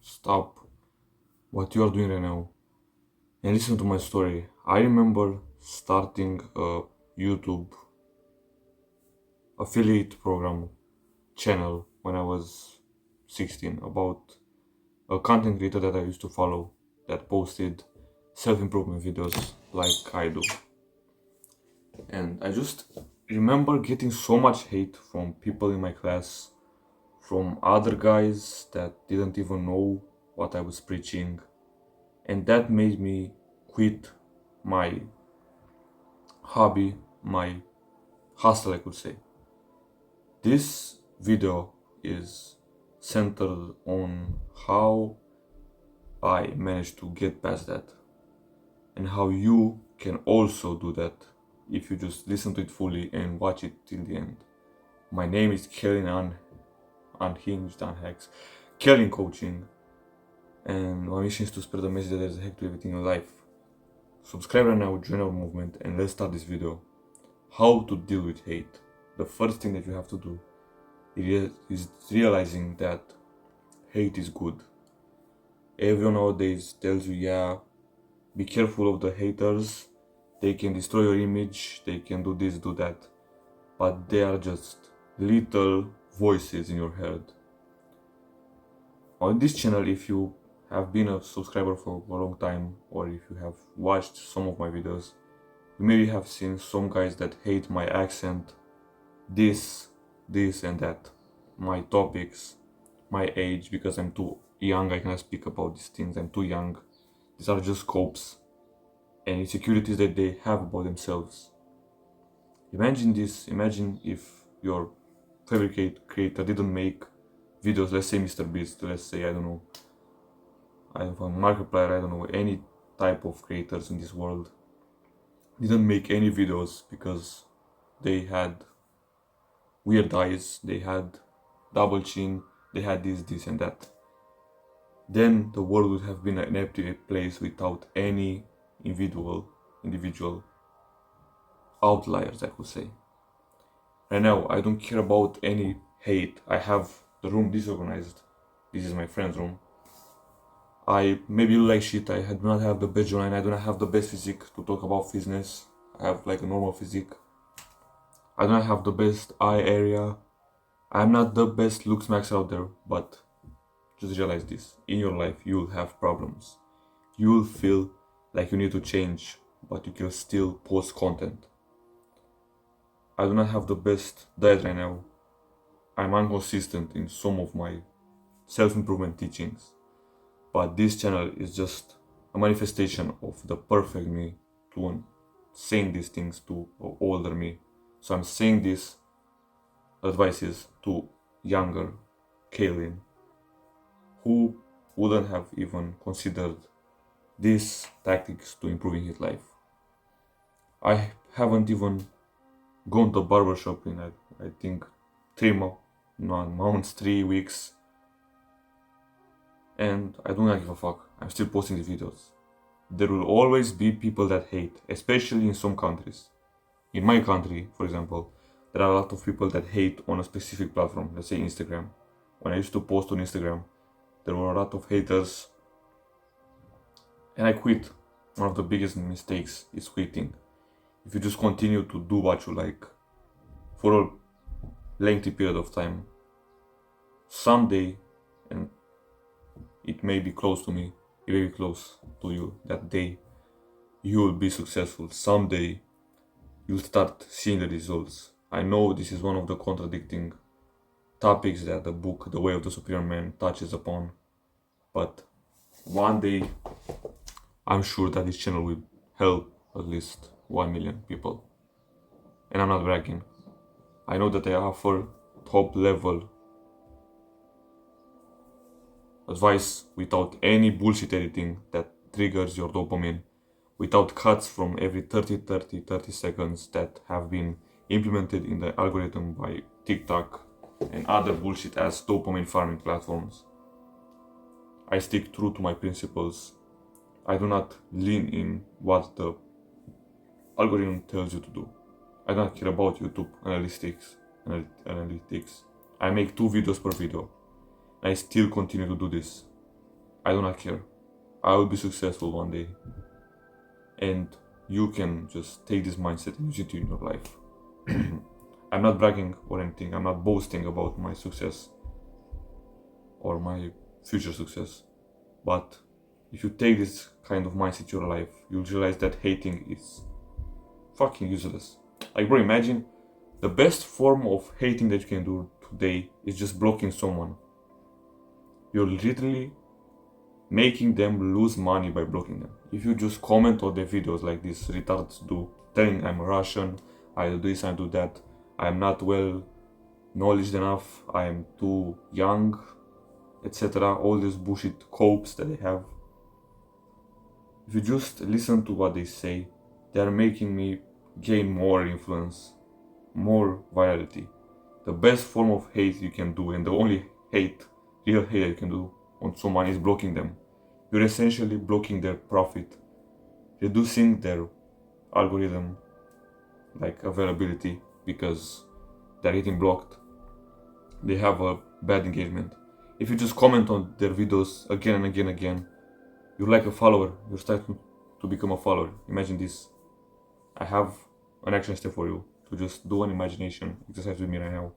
stop what you are doing right now and listen to my story. I remember starting a YouTube affiliate program channel when I was 16 about a content creator that I used to follow that posted self-improvement videos like I do. And I just remember getting so much hate from people in my class, from other guys that didn't even know what I was preaching, and that made me quit my hobby, my hustle, I could say. This video is centered on how I managed to get past that and how you can also do that if you just listen to it fully and watch it till the end. My name is Unhinged, Unhacks, Kalin Coaching, and my mission is to spread the message that there's a hack to everything in life. Subscribe right now, join our movement, and let's start this video. How to deal with hate. The first thing that you have to do is realizing that hate is good. Everyone nowadays tells you, yeah, be careful of the haters. They can destroy your image, they can do this, do that. But they are just little voices in your head. On this channel, if you have been a subscriber for a long time, or if you have watched some of my videos, you maybe have seen some guys that hate my accent, this and that, my topics, my age, because I'm too young, I cannot speak about these things, I'm too young. These are just scopes and insecurities that they have about themselves. Imagine this, imagine if your favorite creator didn't make videos, let's say Mr. Beast, let's say, I don't know, Markiplier, I don't know, any type of creators in this world, didn't make any videos because they had weird eyes, they had double chin, they had this and that. Then the world would have been an empty place without any individual outliers, I could say. Right now, I don't care about any hate. I have the room disorganized. This is my friend's room. I maybe look like shit. I do not have the best jawline. I do not have the best physique to talk about fitness. I have like a normal physique. I do not have the best eye area. I'm not the best looksmaxxer out there, but just realize this. In your life, you will have problems. You will feel like you need to change, but you can still post content. I do not have the best diet right now. I'm inconsistent in some of my self-improvement teachings. But this channel is just a manifestation of the perfect me to saying these things to older me. So I'm saying these advices to younger Kalin, who wouldn't have even considered these tactics to improving his life. I haven't even gone to the barbershop in I think 3 months, 3 weeks, and I do not give a fuck. I'm still posting the videos. There will always be people that hate, especially in some countries. In my country, for example, there are a lot of people that hate on a specific platform, let's say Instagram. When I used to post on Instagram, there were a lot of haters, and I quit. One of the biggest mistakes is quitting. If you just continue to do what you like for a lengthy period of time, someday, and it may be close to me, it may be close to you, that day you will be successful. Someday you'll start seeing the results. I know this is one of the contradicting topics that the book The Way of the Superior Man touches upon, but one day I'm sure that this channel will help at least 1 million people. And I'm not bragging. I know that I offer top level advice without any bullshit editing that triggers your dopamine, without cuts from every 30 seconds that have been implemented in the algorithm by TikTok and other bullshit ass dopamine farming platforms. I stick true to my principles. I do not lean in what the algorithm tells you to do. I don't care about YouTube analytics. I make 2 videos per video. I still continue to do this. I do not care. I will be successful one day. And you can just take this mindset and use it in your life. I'm not bragging or anything. I'm not boasting about my success or my future success. But if you take this kind of mindset to your life, you'll realize that hating is fucking useless. Like, bro, imagine the best form of hating that you can do today is just blocking someone. You're literally making them lose money by blocking them. If you just comment on their videos like these retards do, telling I'm Russian, I do this, I do that, I'm not well knowledge enough, I am too young, etc. All these bullshit copes that they have. If you just listen to what they say, they are making me gain more influence, more virality. The best form of hate you can do, and the only real hate you can do on someone, is blocking them. You're essentially blocking their profit, reducing their algorithm like availability because they're getting blocked. They have a bad engagement. If you just comment on their videos again and again and again, you're like a follower. You're starting to become a follower. Imagine this. I have an action step for you to just do an imagination exercise with me right now.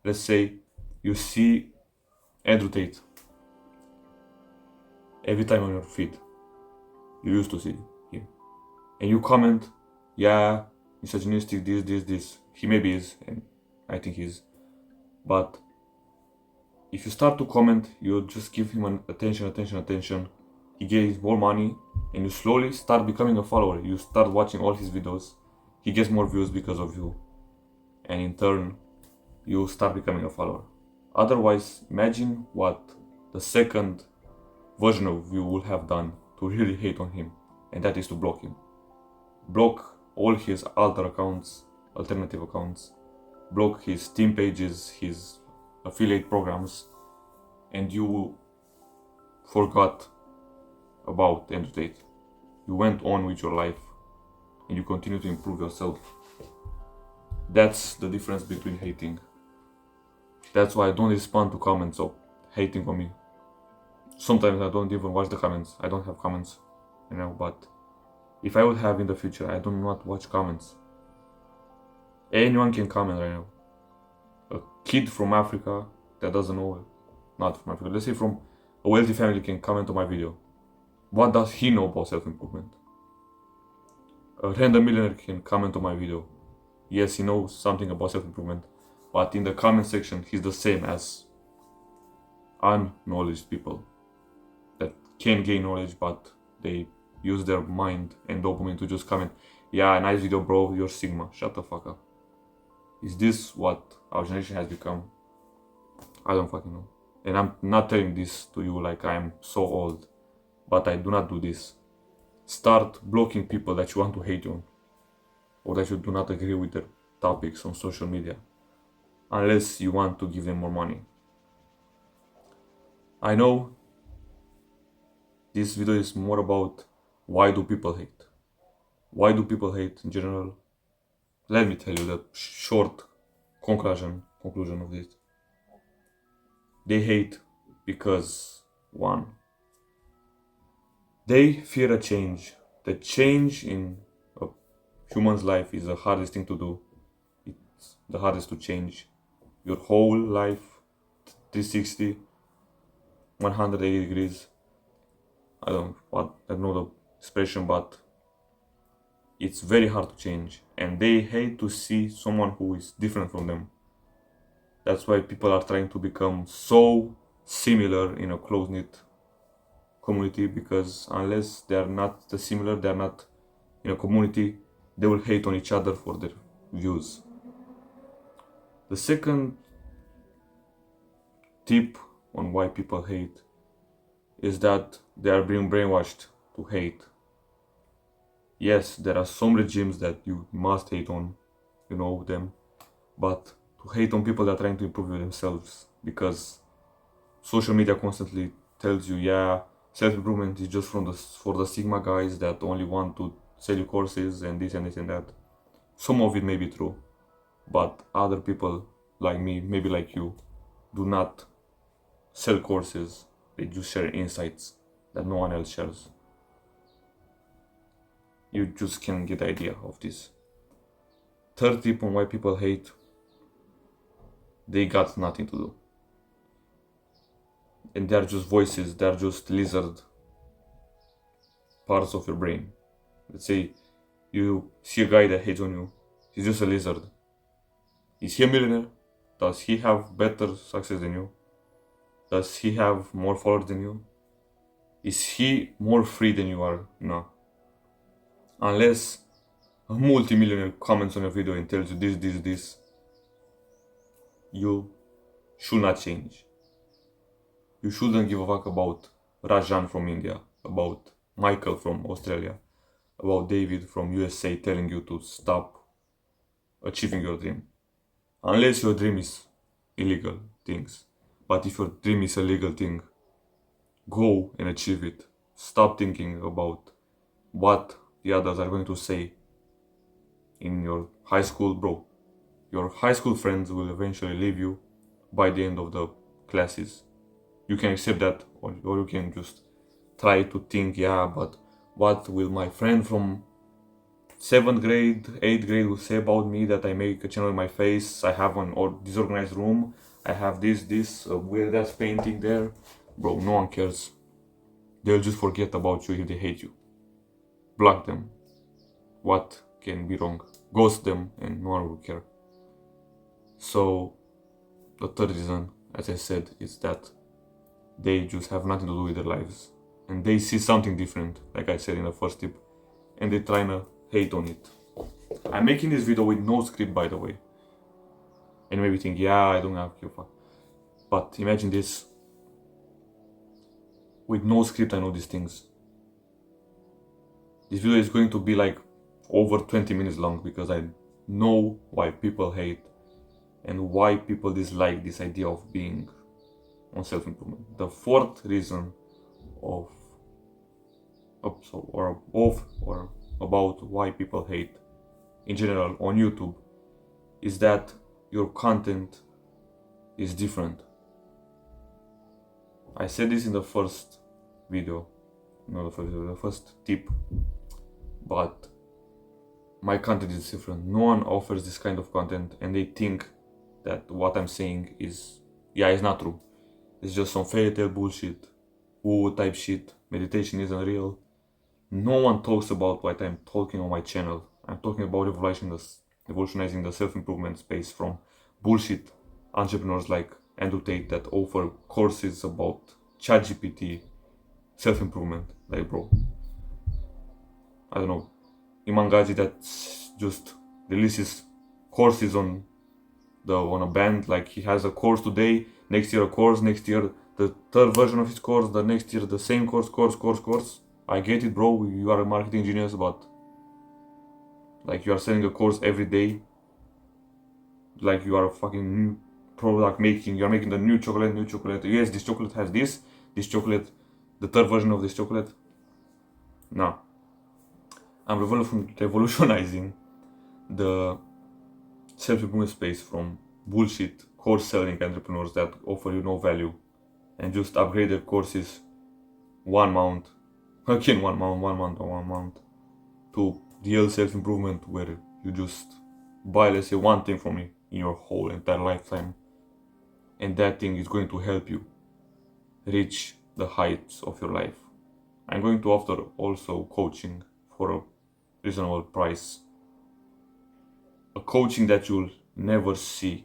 Let's say you see Andrew Tate every time on your feed. You used to see him. And you comment, yeah, misogynistic, this. He maybe is, and I think he is. But if you start to comment, you just give him an attention. He gains more money, and you slowly start becoming a follower. You start watching all his videos. He gets more views because of you. And in turn, you start becoming a follower. Otherwise, imagine what the second version of you will have done to really hate on him, and that is to block him. Block all his alternative accounts, block his team pages, his affiliate programs, and you forgot about Andrew Tate. You went on with your life and you continue to improve yourself. That's the difference between hating. That's why I don't respond to comments of hating on me. Sometimes I don't even watch the comments. I don't have comments, but if I would have in the future, I do not watch comments. Anyone can comment right now. A kid from Africa that doesn't know, not from Africa, let's say from a wealthy family, can comment on my video. What does he know about self-improvement? A random millionaire can comment on my video. Yes, he knows something about self-improvement, but in the comment section, he's the same as unknowledge people that can gain knowledge, but they use their mind and dopamine to just comment, yeah, nice video, bro, you're Sigma. Shut the fuck up. Is this what our generation has become? I don't fucking know. And I'm not telling this to you like I'm so old, but I do not do this. Start blocking people that you want to hate on, or that you do not agree with their topics on social media, unless you want to give them more money. I know this video is more about why do people hate. Why do people hate in general? Let me tell you the short conclusion of this. They hate because, one, they fear a change. The change in a human's life is the hardest thing to do. It's the hardest to change. Your whole life, 360, 180 degrees. I don't know the expression, but it's very hard to change. And they hate to see someone who is different from them. That's why people are trying to become so similar in a close-knit community, because unless they are not similar, they are not in a community, they will hate on each other for their views. The second tip on why people hate is that they are being brainwashed to hate. Yes, there are some regimes that you must hate on, you know them, but to hate on people that are trying to improve themselves, because social media constantly tells you, yeah, self-improvement is just for the Sigma guys that only want to sell you courses and this and this and that. Some of it may be true, but other people like me, maybe like you, do not sell courses. They just share insights that no one else shares. You just can get the idea of this. Third tip on why people hate: they got nothing to do. And they're just voices, they're just lizard parts of your brain. Let's say you see a guy that hates on you, he's just a lizard. Is he a millionaire? Does he have better success than you? Does he have more followers than you? Is he more free than you are? No. Unless a multi-millionaire comments on your video and tells you this, you should not change. You shouldn't give a fuck about Rajan from India, about Michael from Australia, about David from USA telling you to stop achieving your dream. Unless your dream is illegal things. But if your dream is a legal thing, go and achieve it. Stop thinking about what the others are going to say in your high school, bro. Your high school friends will eventually leave you by the end of the classes. You can accept that, or you can just try to think, yeah, but what will my friend from 7th grade, 8th grade will say about me that I make a channel in my face, I have an disorganized room, I have this weird ass painting there. Bro, no one cares. They'll just forget about you if they hate you. Block them. What can be wrong? Ghost them and no one will care. So, the third reason, as I said, is that they just have nothing to do with their lives. And they see something different, like I said in the first tip, and they try to hate on it. I'm making this video with no script, by the way. And maybe think, yeah, I don't have a fuck. But imagine this. With no script, I know these things. This video is going to be like over 20 minutes long because I know why people hate and why people dislike this idea of being on self-improvement. The fourth reason about why people hate in general on YouTube is that your content is different. I said this in the first video, the first tip, but my content is different. No one offers this kind of content and they think that what I'm saying is not true. It's just some fairy tale bullshit, woo type shit, meditation isn't real. No one talks about what I'm talking on my channel. I'm talking about revolutionizing the self-improvement space from bullshit entrepreneurs like Andrew Tate that offer courses about ChatGPT, self-improvement. Like, bro, I don't know, Imangaji that just releases courses on a band, like he has a course today, next year a course, next year the third version of his course, the next year the same course. I get it, bro, you are a marketing genius, but like you are selling a course every day, like you are a fucking new product making, you're making the new chocolate. Yes, this chocolate has this chocolate, the third version of this chocolate. No. I'm revolutionizing the self-improvement space from bullshit course selling entrepreneurs that offer you no value and just upgrade their courses one month to real self-improvement where you just buy, let's say, one thing from me in your whole entire lifetime, and that thing is going to help you reach the heights of your life. I'm going to offer also coaching for a reasonable price, a coaching that you'll never see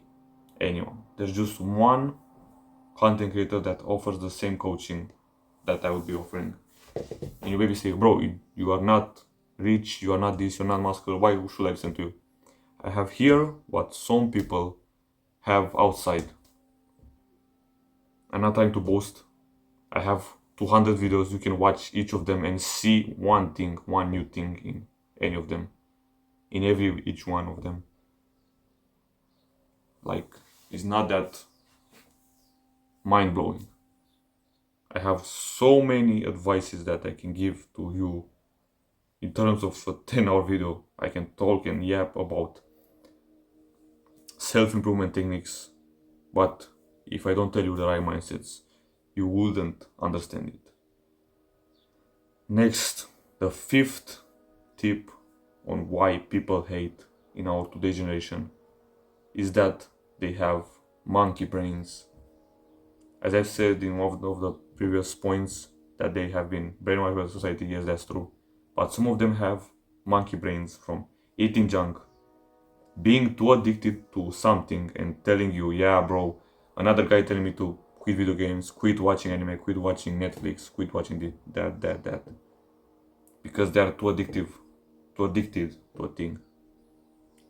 anyone. There's just one content creator that offers the same coaching that I will be offering. And you maybe say, bro, you are not rich, you are not this, you're not muscular, why should I listen to you? I have here what some people have outside. I'm not trying to boast. I have 200 videos, you can watch each of them and see one new thing in any of them, in each one of them. Like, it's not that mind-blowing. I have so many advices that I can give to you in terms of a 10-hour video. I can talk and yap about self-improvement techniques, but if I don't tell you the right mindsets, you wouldn't understand it. Next, the fifth tip on why people hate in our today's generation is that they have monkey brains. As I've said in one of the previous points, that they have been brainwashed by society, yes, that's true. But some of them have monkey brains from eating junk, being too addicted to something and telling you, yeah, bro, another guy telling me to quit video games, quit watching anime, quit watching Netflix, quit watching that. Because they are too addicted to a thing.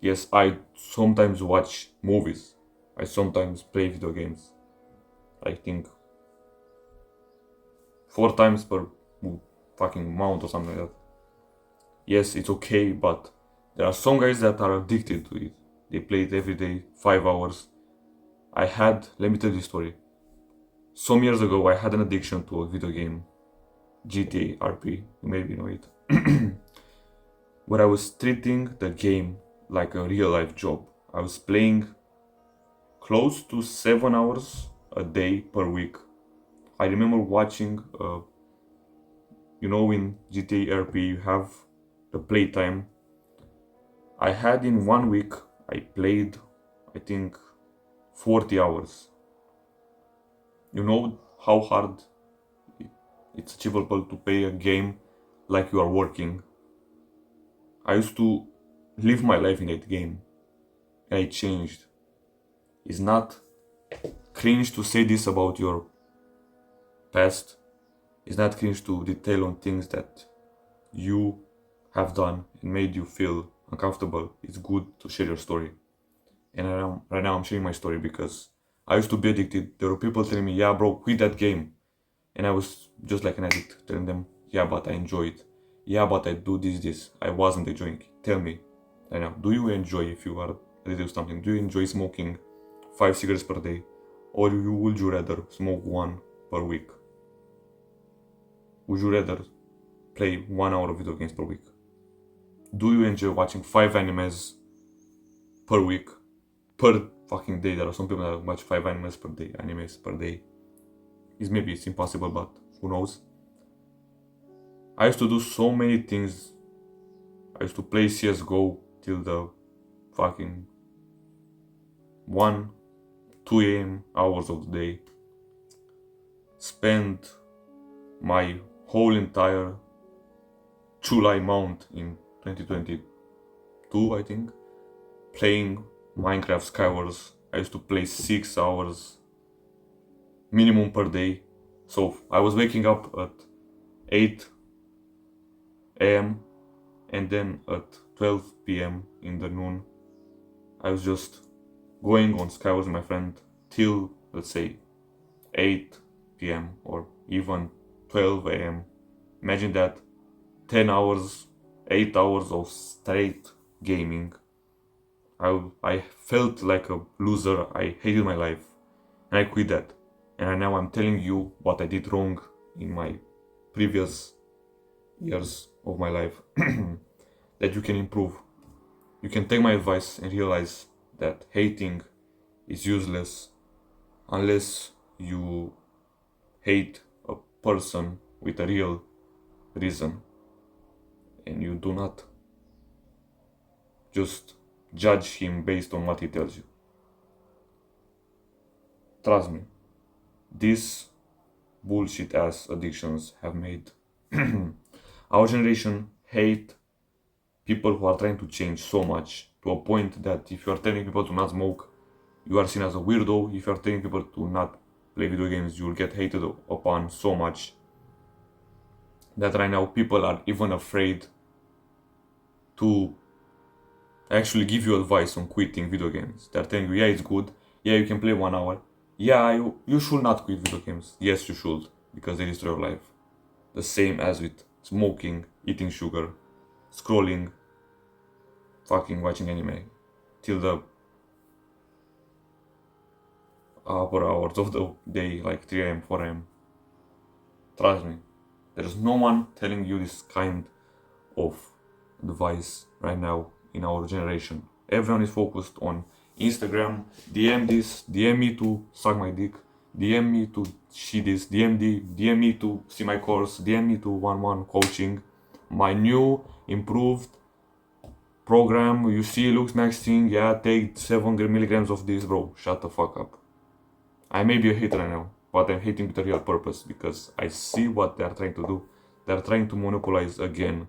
Yes, I sometimes watch movies. I sometimes play video games. I think 4 times per fucking month or something like that. Yes, it's okay, but there are some guys that are addicted to it. They play it every day, 5 hours. Let me tell you a story. Some years ago, I had an addiction to a video game, GTA RP, you maybe know it, where I was treating the game like a real life job. I was playing close to 7 hours a day per week. I remember watching, in GTA RP you have the playtime. I had in 1 week, I played, I think, 40 hours. You know how hard it's achievable to play a game like you are working. I used to live my life in that game, and I changed. It's not cringe to say this about your past. It's not cringe to detail on things that you have done and made you feel uncomfortable. It's good to share your story. And right now I'm sharing my story because I used to be addicted. There were people telling me, yeah, bro, quit that game. And I was just like an addict, telling them, yeah, but I enjoy it. Yeah, but I do this. I wasn't enjoying it. Tell me, right now, do you enjoy, if you are addicted to something, do you enjoy smoking 5 cigarettes per day? Or would you rather smoke 1 per week? Would you rather play 1 hour of video games per week? Do you enjoy watching 5 animes per week? Per fucking day. There are some people that watch 5 animes per day. Maybe it's impossible, but who knows? I used to do so many things. I used to play CSGO till the fucking 1, 2 a.m. hours of the day. Spend my whole entire July month in 2022, I think, playing Minecraft Skywars. I used to play 6 hours minimum per day. So I was waking up at 8 a.m. and then at 12 p.m. in the noon, I was just going on Skywars with my friend till, let's say, 8 p.m. or even 12 a.m. Imagine that, 10 hours, 8 hours of straight gaming. I felt like a loser. I hated my life and I quit that. And now I'm telling you what I did wrong in my previous years of my life that you can improve. You can take my advice and realize that hating is useless unless you hate a person with a real reason and you do not just judge him based on what he tells you. Trust me, these bullshit ass addictions have made our generation hate people who are trying to change so much, to a point that if you are telling people to not smoke, you are seen as a weirdo. If you are telling people to not play video games, you will get hated upon so much that right now people are even afraid to actually give you advice on quitting video games. They're telling you, yeah, it's good, yeah, you can play 1 hour, yeah, you should not quit video games. Yes, you should, because they destroy your life. The same as with smoking, eating sugar, scrolling, fucking watching anime till the upper hours of the day, like 3 a.m., 4 a.m. Trust me, there's no one telling you this kind of advice right now in our generation. Everyone is focused on Instagram, DM this, DM me to suck my dick, DM me to see this, DM me to see my course, DM me to 1-1 coaching, my new improved program. You see looksmaxxing, yeah, take 700 milligrams of this, bro. Shut the fuck up. I may be a hater right now, but I'm hating with a real purpose because I see what they're trying to do. They're trying to monopolize again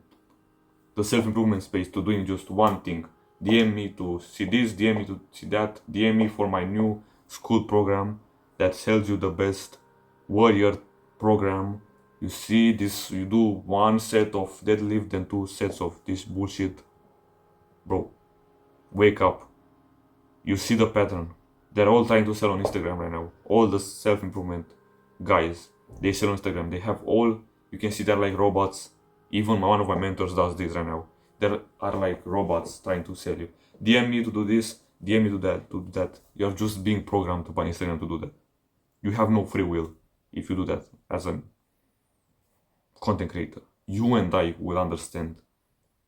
the self-improvement space to doing just one thing. DM me to see this, DM me to see that, DM me for my new school program that sells you the best warrior program. You see this, you do one set of deadlift and 2 sets of this bullshit. Bro, wake up. You see the pattern. They're all trying to sell on Instagram right now. All the self-improvement guys, they sell on Instagram. They have all, you can see they're like robots. Even one of my mentors does this right now. There are like robots trying to sell you. DM me to do this, DM me to do that. You're just being programmed by Instagram to do that. You have no free will if you do that as a content creator. You and I will understand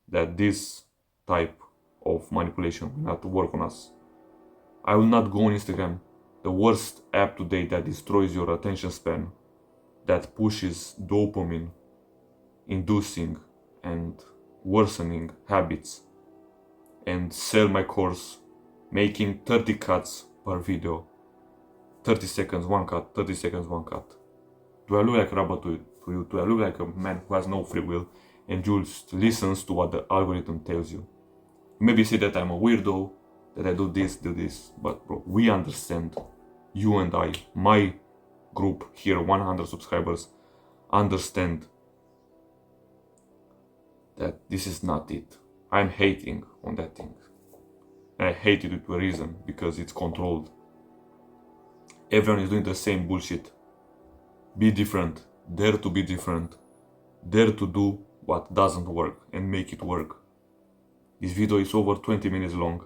that this type of manipulation will not work on us. I will not go on Instagram, the worst app today that destroys your attention span, that pushes dopamine inducing and worsening habits, and sell my course making 30 cuts per video. 30 seconds one cut, 30 seconds one cut. Do I look like a robot to you? Do I look like a man who has no free will and just listens to what the algorithm tells you? Maybe say that I'm a weirdo, that I do this, but bro, we understand. You and I, my group here, 100 subscribers, understand that this is not it. I'm hating on that thing. And I hate it with a reason, because it's controlled. Everyone is doing the same bullshit. Be different. Dare to be different. Dare to do what doesn't work and make it work. This video is over 20 minutes long.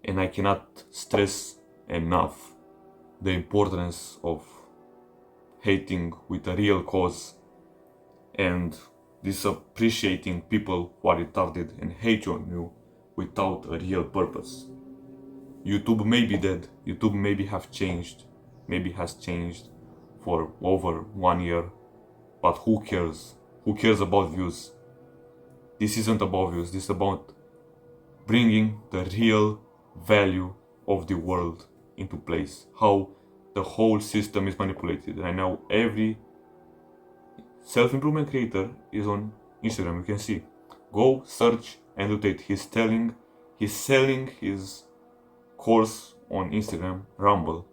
And I cannot stress enough the importance of hating with a real cause and disappreciating people who are retarded and hate on you without a real purpose. YouTube may be dead, YouTube maybe has changed for over 1 year, but who cares? Who cares about views? This isn't about views, this is about bringing the real value of the world into place. How the whole system is manipulated. And now every self-improvement creator is on Instagram. You can see. Go search and rotate. He's selling his course on Instagram, Rumble.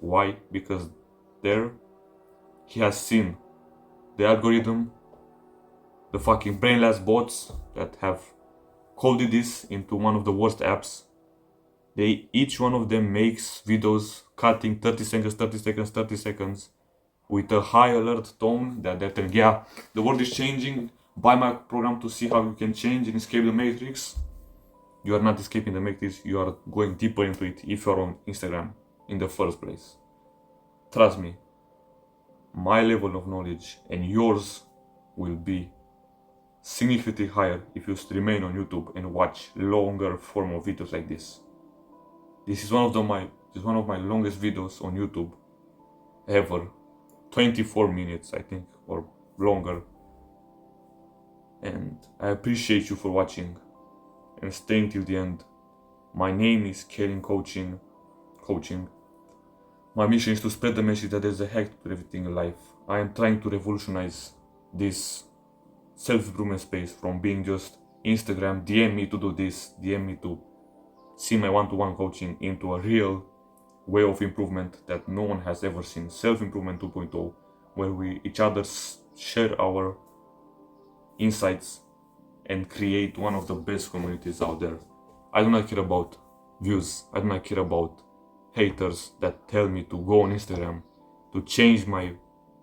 Why? Because there he has seen the algorithm, the fucking brainless bots that have coded this into one of the worst apps. Each one of them makes videos cutting 30 seconds with a high alert tone that they're telling, yeah, the world is changing, buy my program to see how you can change and escape the matrix. You are not escaping the matrix, you are going deeper into it if you're on Instagram in the first place. Trust me, my level of knowledge and yours will be significantly higher if you remain on YouTube and watch longer form of videos like this. This is one of my longest videos on YouTube ever. 24 minutes, I think, or longer. And I appreciate you for watching and staying till the end. My name is Kalin Coaching. My mission is to spread the message that there's a hack to everything in life. I am trying to revolutionize this self-improvement space from being just Instagram, DM me to do this, DM me to see my one-to-one coaching, into a real way of improvement that no one has ever seen. Self-improvement 2.0, where we each other share our insights and create one of the best communities out there. I do not care about views. I do not care about haters that tell me to go on Instagram, to change my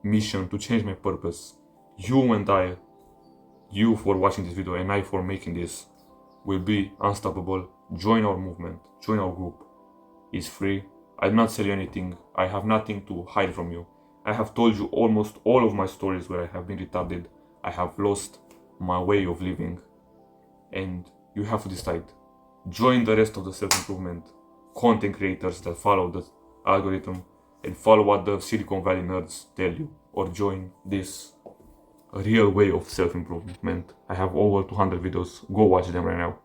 mission, to change my purpose. You and I, you for watching this video and I for making this, will be unstoppable. Join our movement, join our group. It's free. I do not sell you anything. I have nothing to hide from you. I have told you almost all of my stories where I have been retarded. I have lost my way of living. And you have to decide. Join the rest of the self-improvement content creators that follow the algorithm. and follow what the Silicon Valley nerds tell you, or join this real way of self-improvement. I have over 200 videos. Go watch them right now.